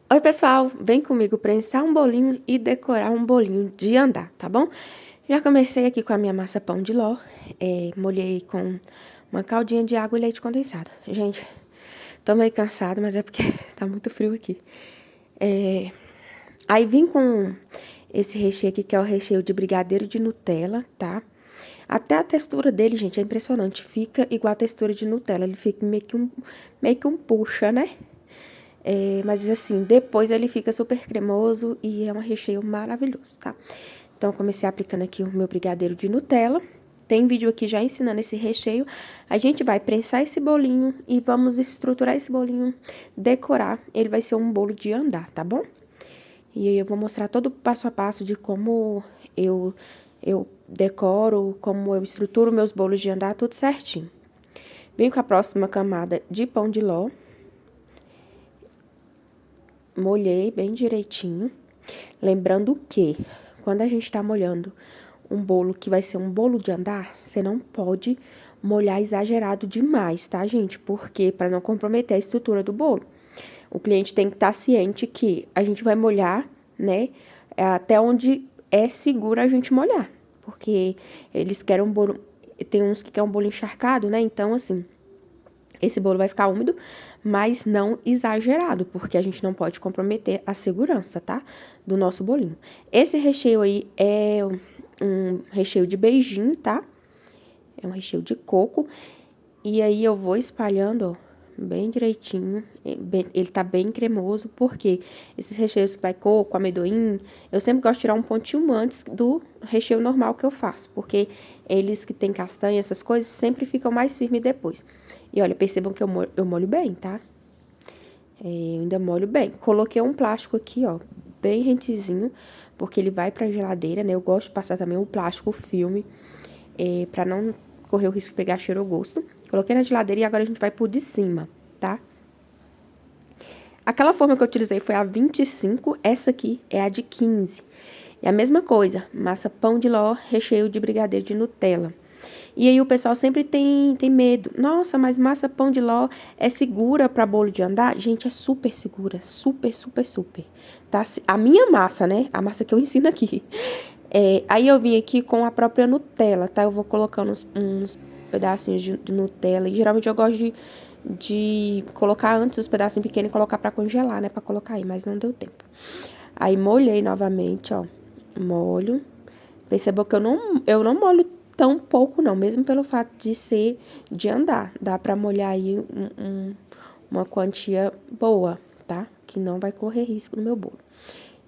Oi, pessoal, vem comigo prensar um bolinho e decorar um bolinho de andar, tá bom? Já comecei aqui com a minha massa pão de ló, molhei com uma caldinha de água e leite condensado. Gente, tô meio cansada, mas é porque tá muito frio aqui. Aí vim com esse recheio aqui, que é o recheio de brigadeiro de Nutella, tá? Até a textura dele, gente, é impressionante. Fica igual a textura de Nutella, ele fica meio que um puxa, né? Mas assim, depois ele fica super cremoso e é um recheio maravilhoso, tá? Então, eu comecei aplicando aqui o meu brigadeiro de Nutella. Tem vídeo aqui já ensinando esse recheio. A gente vai prensar esse bolinho e vamos estruturar esse bolinho, decorar. Ele vai ser um bolo de andar, tá bom? E aí eu vou mostrar todo o passo a passo de como eu decoro, como eu estruturo meus bolos de andar, tudo certinho. Venho com a próxima camada de pão de ló. Molhei bem direitinho. Lembrando que, quando a gente tá molhando um bolo que vai ser um bolo de andar, você não pode molhar exagerado demais, tá, gente? Porque para não comprometer a estrutura do bolo. O cliente tem que estar ciente que a gente vai molhar, né, até onde é seguro a gente molhar. Porque eles querem um bolo, tem uns que querem um bolo encharcado, né? Então, assim, esse bolo vai ficar úmido, mas não exagerado, porque a gente não pode comprometer a segurança, tá? Do nosso bolinho. Esse recheio aí é um recheio de beijinho, tá? É um recheio de coco. E aí eu vou espalhando, ó, bem direitinho. Ele tá bem cremoso, porque esses recheios que vai coco, amendoim, eu sempre gosto de tirar um pontinho antes do recheio normal que eu faço, porque eles que tem castanha, essas coisas, sempre ficam mais firmes depois. E olha, percebam que eu molho bem, tá? Eu ainda molho bem. Coloquei um plástico aqui, ó, bem rentezinho, porque ele vai pra geladeira, né? Eu gosto de passar também o plástico, o filme, pra não correr o risco de pegar cheiro ou gosto. Coloquei na geladeira e agora a gente vai por de cima, tá? Aquela forma que eu utilizei foi a 25, essa aqui é a de 15. É a mesma coisa, massa pão de ló, recheio de brigadeiro de Nutella. E aí o pessoal sempre tem medo. Nossa, mas massa pão de ló é segura para bolo de andar? Gente, é super segura, super, super, super. Tá? A minha massa, né? A massa que eu ensino aqui. Aí eu vim aqui com a própria Nutella, tá? Eu vou colocando uns pedacinhos de Nutella. E geralmente eu gosto de colocar antes os pedacinhos pequenos e colocar pra congelar, né? Pra colocar aí, mas não deu tempo. Aí molhei novamente, ó. Molho. Percebeu que eu não molho tão pouco, não. Mesmo pelo fato de ser de andar. Dá pra molhar aí uma quantia boa, tá? Que não vai correr risco no meu bolo.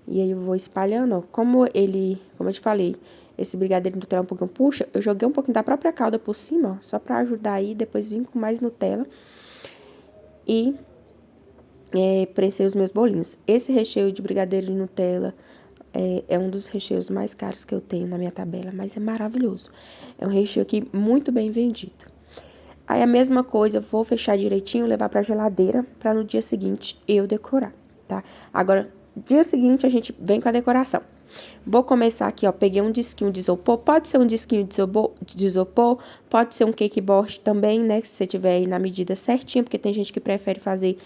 E aí eu vou espalhando, ó. Como eu te falei, esse brigadeiro de Nutella um pouquinho puxa, eu joguei um pouquinho da própria calda por cima, ó. Só pra ajudar aí, depois vim com mais Nutella. E prensei os meus bolinhos. Esse recheio de brigadeiro de Nutella é um dos recheios mais caros que eu tenho na minha tabela, mas é maravilhoso. É um recheio aqui muito bem vendido. Aí a mesma coisa, vou fechar direitinho, levar pra geladeira, pra no dia seguinte eu decorar, tá? Agora, dia seguinte a gente vem com a decoração. Vou começar aqui, ó, peguei um disquinho de isopor, pode ser um disquinho de isopor, pode ser um cake board também, né, se você tiver aí na medida certinha, porque tem gente que prefere fazer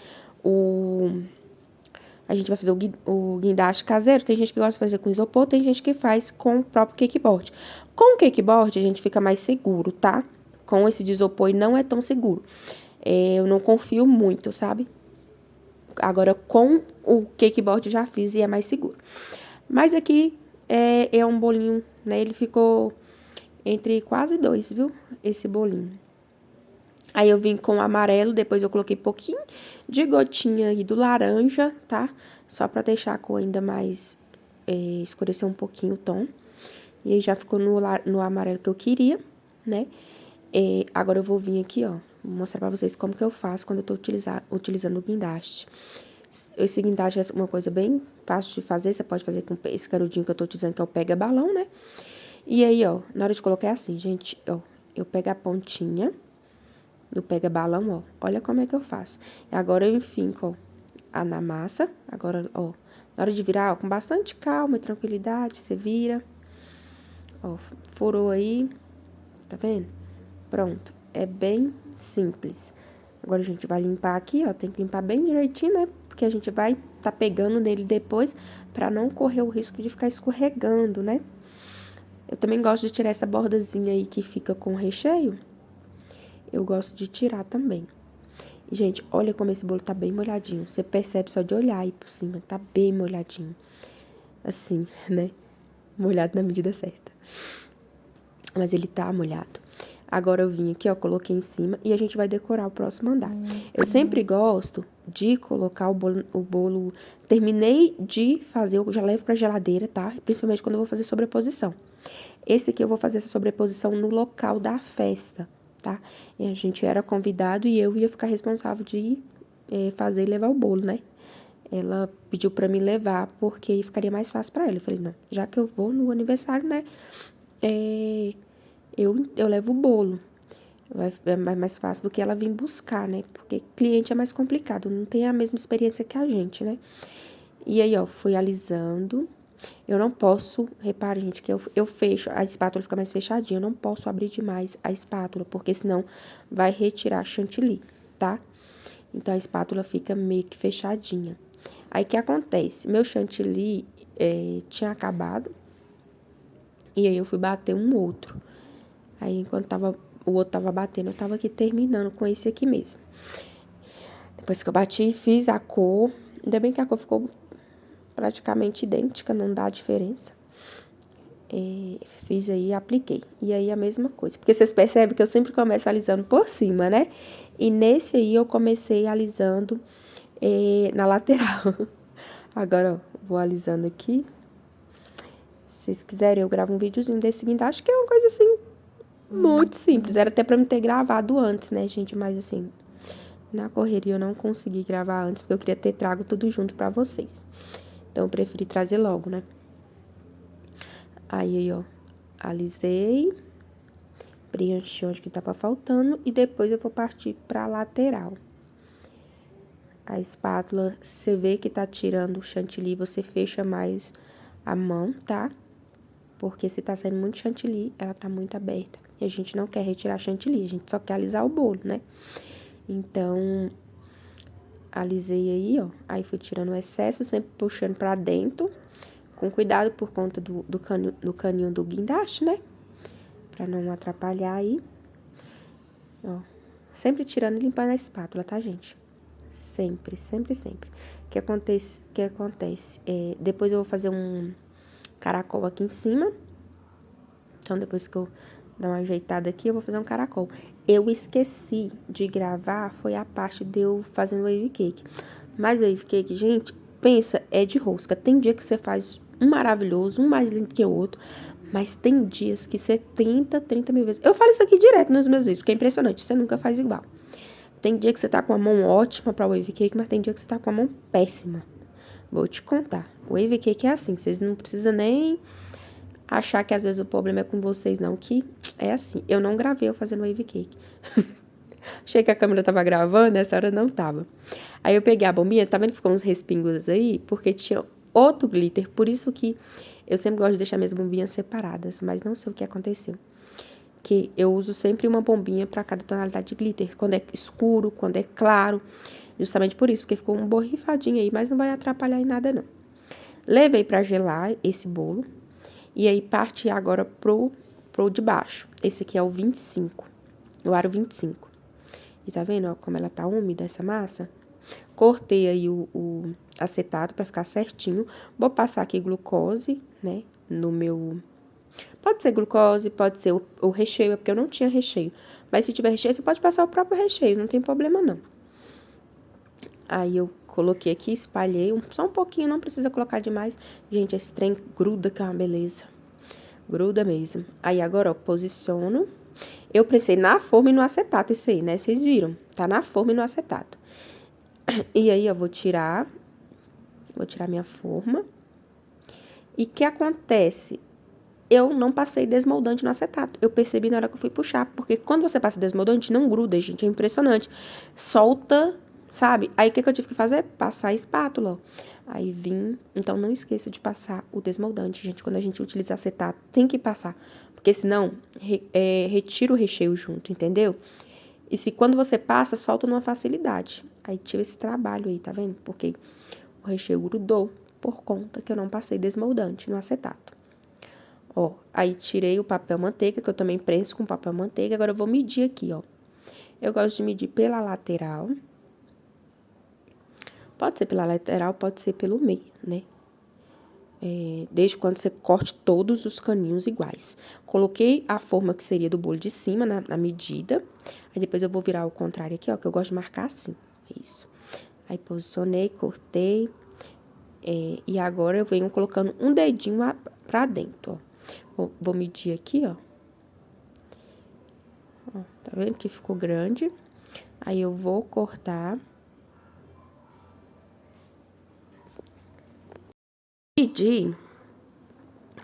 a gente vai fazer o guindaste caseiro, tem gente que gosta de fazer com isopor, tem gente que faz com o próprio cakeboard. Com o cakeboard, a gente fica mais seguro, tá? Com esse de isopor não é tão seguro. Eu não confio muito, sabe? Agora, com o cakeboard já fiz e é mais seguro. Mas aqui é um bolinho, né? Ele ficou entre quase 2, viu? Esse bolinho. Aí eu vim com o amarelo, depois eu coloquei pouquinho de gotinha aí do laranja, tá? Só pra deixar a cor ainda mais, escurecer um pouquinho o tom. E aí já ficou no amarelo que eu queria, né? Agora eu vou vir aqui, ó, vou mostrar pra vocês como que eu faço quando eu tô utilizando o guindaste. Esse guindaste é uma coisa bem fácil de fazer, você pode fazer com esse canudinho que eu tô utilizando, que é o pega-balão, né? E aí, ó, na hora de colocar é assim, gente, ó, eu pego a pontinha do pega-balão, ó. Olha como é que eu faço. E agora eu enfinco, ó, na massa. Agora, ó, na hora de virar, ó, com bastante calma e tranquilidade, você vira. Ó, furou aí, tá vendo? Pronto. É bem simples. Agora a gente vai limpar aqui, ó. Tem que limpar bem direitinho, né? porque a gente vai tá pegando nele depois para não correr o risco de ficar escorregando, né? Eu também gosto de tirar essa bordazinha aí que fica com o recheio. Eu gosto de tirar também. E, gente, olha como esse bolo tá bem molhadinho. Você percebe só de olhar aí por cima, tá bem molhadinho. Assim, né? Molhado na medida certa. Mas ele tá molhado. Agora eu vim aqui, ó, coloquei em cima e a gente vai decorar o próximo andar. Eu sempre gosto de colocar o bolo. Terminei de fazer, eu já levo pra geladeira, tá? Principalmente quando eu vou fazer sobreposição. Esse aqui eu vou fazer essa sobreposição no local da festa, tá? E a gente era convidado e eu ia ficar responsável de fazer e levar o bolo, né? Ela pediu pra me levar porque ficaria mais fácil pra ela. Eu falei, não, já que eu vou no aniversário, né? Eu levo o bolo. É mais fácil do que ela vir buscar, né? Porque cliente é mais complicado, não tem a mesma experiência que a gente, né? E aí, ó, fui alisando. Eu não posso, repare, gente, que eu fecho, a espátula fica mais fechadinha. Eu não posso abrir demais a espátula, porque senão vai retirar chantilly, tá? Então, a espátula fica meio que fechadinha. Aí, o que acontece? Meu chantilly tinha acabado. E aí, eu fui bater um outro. Aí, enquanto o outro tava batendo, eu tava aqui terminando com esse aqui mesmo. Depois que eu bati, fiz a cor. Ainda bem que a cor ficou praticamente idêntica, não dá diferença. Fiz aí e apliquei. E aí, a mesma coisa. Porque vocês percebem que eu sempre começo alisando por cima, né? E nesse aí, eu comecei alisando na lateral. Agora, ó, vou alisando aqui. Se vocês quiserem, eu gravo um videozinho desse seguinte. Acho que é uma coisa, assim, muito simples. Era até pra me ter gravado antes, né, gente? Mas, assim, na correria eu não consegui gravar antes, porque eu queria ter trago tudo junto pra vocês. Então, eu preferi trazer logo, né? Aí, ó, alisei, preenchi onde que tava faltando e depois eu vou partir pra lateral. A espátula, você vê que tá tirando o chantilly, você fecha mais a mão, tá? Porque se tá saindo muito chantilly, ela tá muito aberta. E a gente não quer retirar chantilly, a gente só quer alisar o bolo, né? Então, alisei aí, ó. Aí fui tirando o excesso, sempre puxando pra dentro. Com cuidado por conta do caninho do guindaste, né? Pra não atrapalhar aí. Ó. Sempre tirando e limpando a espátula, tá, gente? Sempre, sempre, sempre. O que acontece? Depois eu vou fazer um caracol aqui em cima. Então, depois que eu dar uma ajeitada aqui, eu vou fazer um caracol. Eu esqueci de gravar, foi a parte de eu fazendo wave cake. Mas wave cake, gente, pensa, é de rosca. Tem dia que você faz um maravilhoso, um mais lindo que o outro. Mas tem dias que você tenta 30 mil vezes. Eu falo isso aqui direto nos meus vídeos, porque é impressionante, você nunca faz igual. Tem dia que você tá com a mão ótima pra wave cake, mas tem dia que você tá com a mão péssima. Vou te contar. O wave cake é assim, vocês não precisam nem achar que às vezes o problema é com vocês, não, que é assim. Eu não gravei eu fazendo wave cake. Achei que a câmera tava gravando, essa hora não tava. Aí eu peguei a bombinha, tá vendo que ficou uns respingos aí? Porque tinha outro glitter, por isso que eu sempre gosto de deixar minhas bombinhas separadas, mas não sei o que aconteceu. Que eu uso sempre uma bombinha para cada tonalidade de glitter, quando é escuro, quando é claro, justamente por isso, porque ficou um borrifadinho aí, mas não vai atrapalhar em nada não. Levei para gelar esse bolo, e aí parti agora pro de baixo. Esse aqui é o 25, o aro 25. E tá vendo, ó, como ela tá úmida essa massa? Cortei aí o acetato pra ficar certinho. Vou passar aqui glucose, né, no meu... Pode ser glucose, pode ser o recheio, é porque eu não tinha recheio. Mas se tiver recheio, você pode passar o próprio recheio, não tem problema não. Aí eu coloquei aqui, espalhei, só um pouquinho, não precisa colocar demais. Gente, esse trem gruda, que é uma beleza. Gruda mesmo. Aí agora, ó, posiciono. Eu prensei na forma e no acetato esse aí, né? Vocês viram? Tá na forma e no acetato. E aí, eu vou tirar minha forma. E o que acontece? Eu não passei desmoldante no acetato. Eu percebi na hora que eu fui puxar. Porque quando você passa desmoldante, não gruda, gente. É impressionante. Solta, sabe? Aí, o que eu tive que fazer? Passar a espátula, ó. Aí, vim... Então, não esqueça de passar o desmoldante, gente. Quando a gente utiliza acetato, tem que passar. Porque senão, retira o recheio junto, entendeu? E se quando você passa, solta numa facilidade. Aí tive esse trabalho aí, tá vendo? Porque o recheio grudou por conta que eu não passei desmoldante no acetato. Ó, aí tirei o papel manteiga, que eu também prenso com papel manteiga. Agora eu vou medir aqui, ó. Eu gosto de medir pela lateral. Pode ser pela lateral, pode ser pelo meio, né? Desde quando você corte todos os caninhos iguais. Coloquei a forma que seria do bolo de cima na medida. Aí depois eu vou virar ao contrário aqui, ó, que eu gosto de marcar assim. Isso. Aí posicionei, cortei. E agora eu venho colocando um dedinho pra dentro, ó. Vou medir aqui, ó. Ó, tá vendo que ficou grande? Aí eu vou cortar. Medi,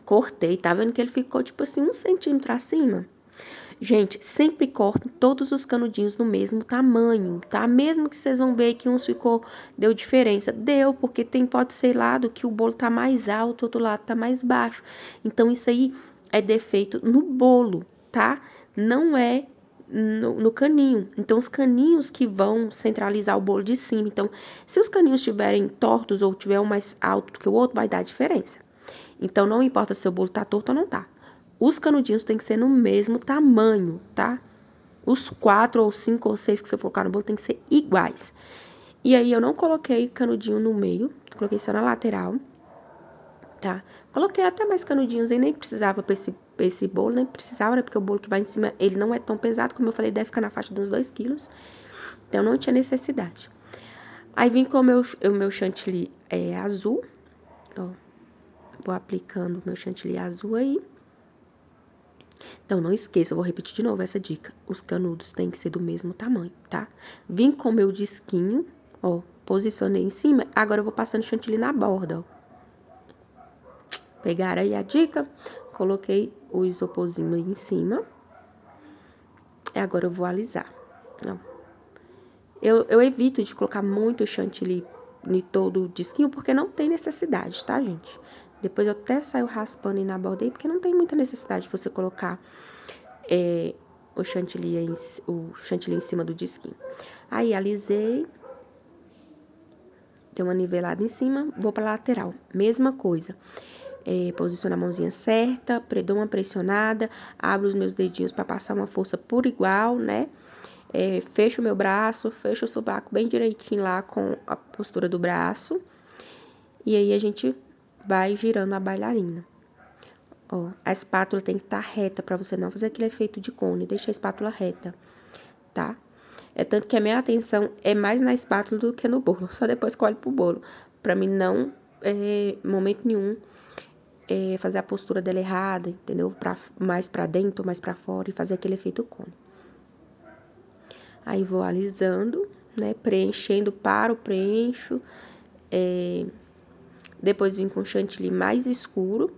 cortei, tá vendo que ele ficou, tipo assim, 1 centímetro acima? Gente, sempre cortem todos os canudinhos no mesmo tamanho, tá? Mesmo que vocês vão ver que uns deu diferença. Deu, porque pode ser lado que o bolo tá mais alto, outro lado tá mais baixo. Então, isso aí é defeito no bolo, tá? Não é no caninho. Então, os caninhos que vão centralizar o bolo de cima. Então, se os caninhos estiverem tortos ou tiver um mais alto do que o outro, vai dar diferença. Então, não importa se o bolo tá torto ou não tá. Os canudinhos tem que ser no mesmo tamanho, tá? Os 4 ou 5 ou 6 que você colocar no bolo tem que ser iguais. E aí, eu não coloquei canudinho no meio, coloquei só na lateral, tá? Coloquei até mais canudinhos aí, nem precisava pra esse bolo, nem precisava, né? Porque o bolo que vai em cima, ele não é tão pesado, como eu falei, deve ficar na faixa de uns 2 quilos. Então, não tinha necessidade. Aí, vim com o meu chantilly azul, ó. Vou aplicando o meu chantilly azul aí. Então, não esqueça, eu vou repetir de novo essa dica. Os canudos têm que ser do mesmo tamanho, tá? Vim com o meu disquinho, ó, posicionei em cima. Agora, eu vou passando chantilly na borda, ó. Pegaram aí a dica? Coloquei o isoporzinho aí em cima. E agora, eu vou alisar, ó. Eu evito de colocar muito chantilly em todo o disquinho, porque não tem necessidade, tá, gente? Depois eu até saio raspando aí na borda aí, porque não tem muita necessidade de você colocar o chantilly em cima do disquinho. Aí, alisei. Dei uma nivelada em cima, vou pra lateral. Mesma coisa. Posiciono a mãozinha certa, dou uma pressionada, abro os meus dedinhos pra passar uma força por igual, né? Fecho o meu braço, fecho o sovaco bem direitinho lá com a postura do braço. E aí, a gente vai girando a bailarina. Ó, a espátula tem que estar reta pra você não fazer aquele efeito de cone. Deixa a espátula reta, tá? É tanto que a minha atenção é mais na espátula do que no bolo. Só depois que eu olho pro bolo. Pra mim não, momento nenhum, fazer a postura dela errada, entendeu? Mais pra dentro, mais pra fora e fazer aquele efeito cone. Aí, vou alisando, né? Preenchendo, preencho. Depois, vim com chantilly mais escuro.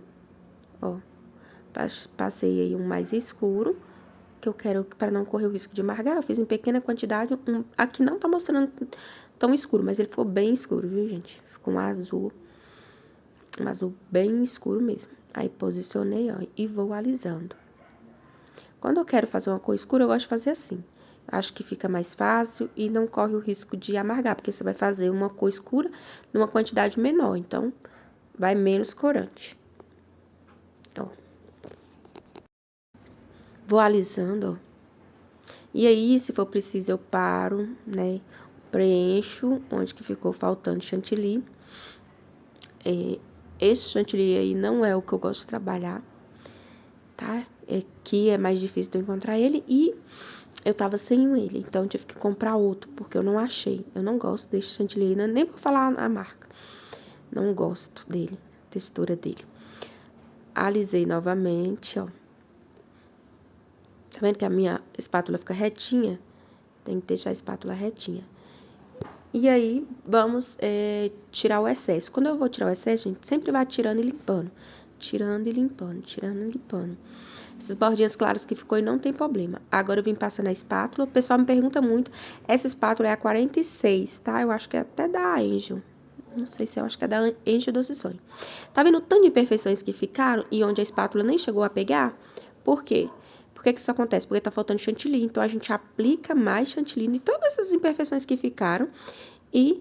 Ó, passei aí um mais escuro, que eu quero para não correr o risco de amargar. Eu fiz em pequena quantidade. Aqui não tá mostrando tão escuro, mas ele ficou bem escuro, viu, gente? Ficou um azul bem escuro mesmo. Aí, posicionei, ó, e vou alisando. Quando eu quero fazer uma cor escura, eu gosto de fazer assim. Acho que fica mais fácil e não corre o risco de amargar, porque você vai fazer uma cor escura numa quantidade menor, então vai menos corante. Ó. Vou alisando, ó. E aí, se for preciso, eu paro, né? Preencho onde que ficou faltando chantilly. Esse chantilly aí não é o que eu gosto de trabalhar, tá? Aqui é mais difícil de eu encontrar ele e eu tava sem ele, então eu tive que comprar outro, porque eu não achei. Eu não gosto desse chantilly, nem vou falar a marca. Não gosto dele, textura dele. Alisei novamente, ó. Tá vendo que a minha espátula fica retinha? Tem que deixar a espátula retinha. E aí, vamos tirar o excesso. Quando eu vou tirar o excesso, gente, sempre vai tirando e limpando. Tirando e limpando, tirando e limpando. Essas bordinhas claras que ficou e não tem problema. Agora, eu vim passando a espátula. O pessoal me pergunta muito. Essa espátula é a 46, tá? Eu acho que é até da Angel. Não sei se eu acho que é da Angel Doce Sonho. Tá vendo o tanto de imperfeições que ficaram e onde a espátula nem chegou a pegar? Por quê? Por que isso acontece? Porque tá faltando chantilly, então a gente aplica mais chantilly em todas essas imperfeições que ficaram e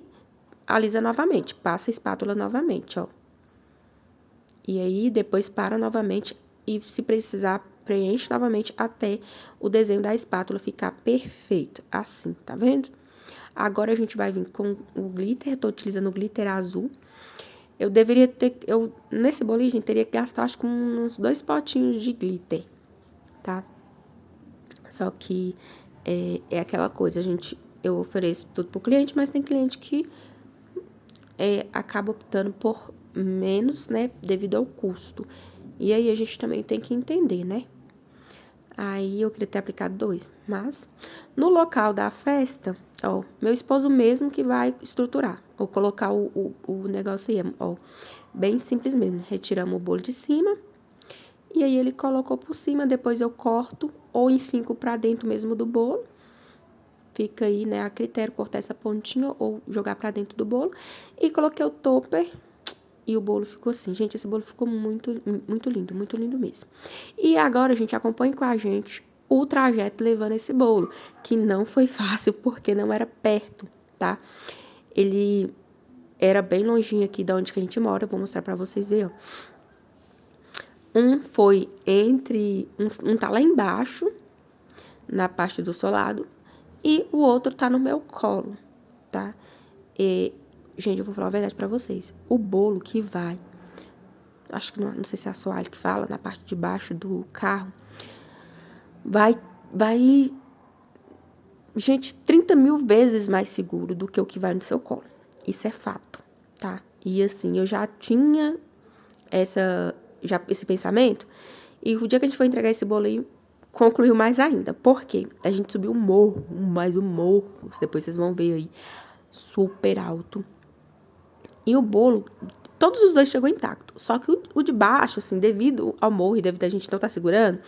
alisa novamente, passa a espátula novamente, ó. E aí, depois para novamente e, se precisar, preenche novamente até o desenho da espátula ficar perfeito, assim, tá vendo? Agora, a gente vai vir com o glitter, tô utilizando o glitter azul. Nesse bolinho, a gente teria que gastar, acho que uns 2 potinhos de glitter, tá? Só que é aquela coisa, eu ofereço tudo pro cliente, mas tem cliente que acaba optando por menos, né, devido ao custo. E aí, a gente também tem que entender, né? Aí, eu queria ter aplicado 2, mas no local da festa, ó, meu esposo mesmo que vai estruturar, ou colocar o negócio aí, ó, bem simples mesmo. Retiramos o bolo de cima, e aí ele colocou por cima, depois eu corto ou enfinco pra dentro mesmo do bolo. Fica aí, né, a critério cortar essa pontinha ou jogar pra dentro do bolo. E coloquei o topper e o bolo ficou assim. Gente, esse bolo ficou muito lindo mesmo. E agora, gente, acompanhe com a gente o trajeto levando esse bolo, que não foi fácil porque não era perto, tá? Ele era bem longinho aqui de onde que a gente mora, eu vou mostrar pra vocês verem, ó. Um tá lá embaixo, na parte do solado, e o outro tá no meu colo, tá? E, gente, eu vou falar a verdade pra vocês. O bolo que vai, acho que não sei se é assoalho que fala, na parte de baixo do carro, vai, gente, 30 mil vezes mais seguro do que o que vai no seu colo. Isso é fato, tá? E assim, eu já tinha esse pensamento, e o dia que a gente foi entregar esse bolo aí, concluiu mais ainda. Por quê? A gente subiu um morro, depois vocês vão ver aí, super alto. E o bolo, todos os dois chegou intacto. Só que o de baixo, assim, devido ao morro e devido a gente não estar segurando,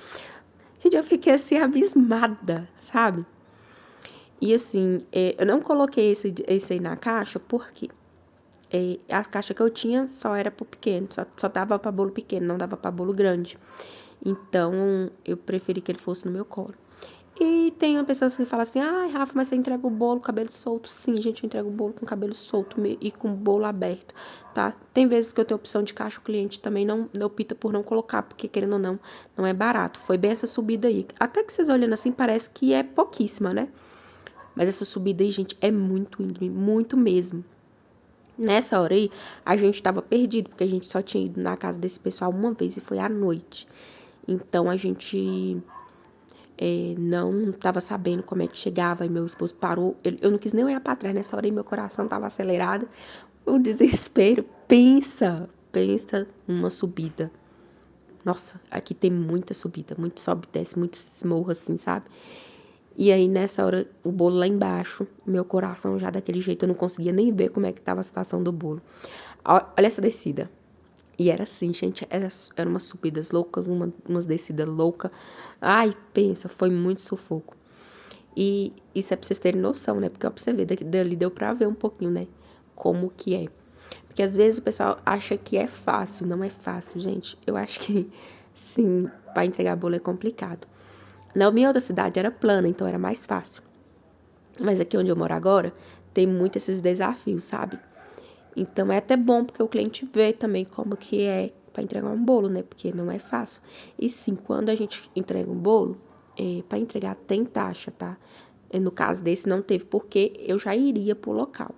gente, eu fiquei assim, abismada, sabe? E assim, eu não coloquei esse aí na caixa, porque a caixa que eu tinha só era pro pequeno, só dava pra bolo pequeno, não dava pra bolo grande. Então, eu preferi que ele fosse no meu colo. E tem uma pessoa que fala assim, ai, Rafa, mas você entrega o bolo com cabelo solto? Sim, gente, eu entrego o bolo com cabelo solto e com o bolo aberto, tá? Tem vezes que eu tenho opção de caixa, o cliente também não opta por não colocar, porque querendo ou não, não é barato. Foi bem essa subida aí. Até que vocês olhando assim, parece que é pouquíssima, né? Mas essa subida aí, gente, é muito íngreme, muito mesmo. Nessa hora aí, a gente tava perdido, porque a gente só tinha ido na casa desse pessoal uma vez e foi à noite. Então, a gente não tava sabendo como é que chegava, e meu esposo parou. Eu não quis nem olhar pra trás nessa hora, e meu coração tava acelerado. O desespero. Pensa numa subida. Nossa, aqui tem muita subida, muito sobe e desce, muito morro assim, sabe? E aí, nessa hora, o bolo lá embaixo, meu coração já daquele jeito, eu não conseguia nem ver como é que tava a situação do bolo. Olha essa descida. E era assim, gente, era umas subidas loucas, umas descidas loucas. Ai, pensa, foi muito sufoco. E isso é pra vocês terem noção, né? Porque, ó, pra você ver, dali deu pra ver um pouquinho, né? Como que é. Porque às vezes o pessoal acha que é fácil, não é fácil, gente. Eu acho que, sim, pra entregar bolo é complicado. Na minha outra cidade era plana, então era mais fácil. Mas aqui onde eu moro agora, tem muito esses desafios, sabe? Então, é até bom, porque o cliente vê também como que é para entregar um bolo, né? Porque não é fácil. E sim, quando a gente entrega um bolo, para entregar tem taxa, tá? No caso desse, não teve, porque eu já iria pro local.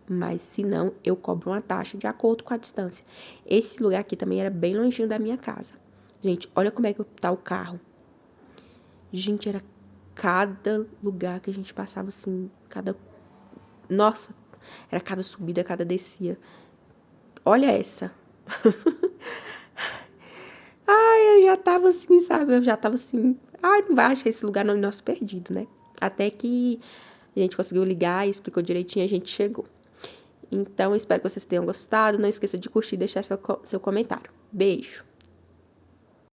Mas, se não, eu cobro uma taxa de acordo com a distância. Esse lugar aqui também era bem longinho da minha casa. Gente, olha como é que tá o carro. Gente, era cada lugar que a gente passava, assim, Nossa, era cada subida, cada descia. Olha essa. Ai, eu já tava assim, sabe? Eu já tava assim. Ai, não vai achar esse lugar no nosso perdido, né? Até que a gente conseguiu ligar e explicou direitinho, a gente chegou. Então, espero que vocês tenham gostado. Não esqueça de curtir e deixar seu comentário. Beijo!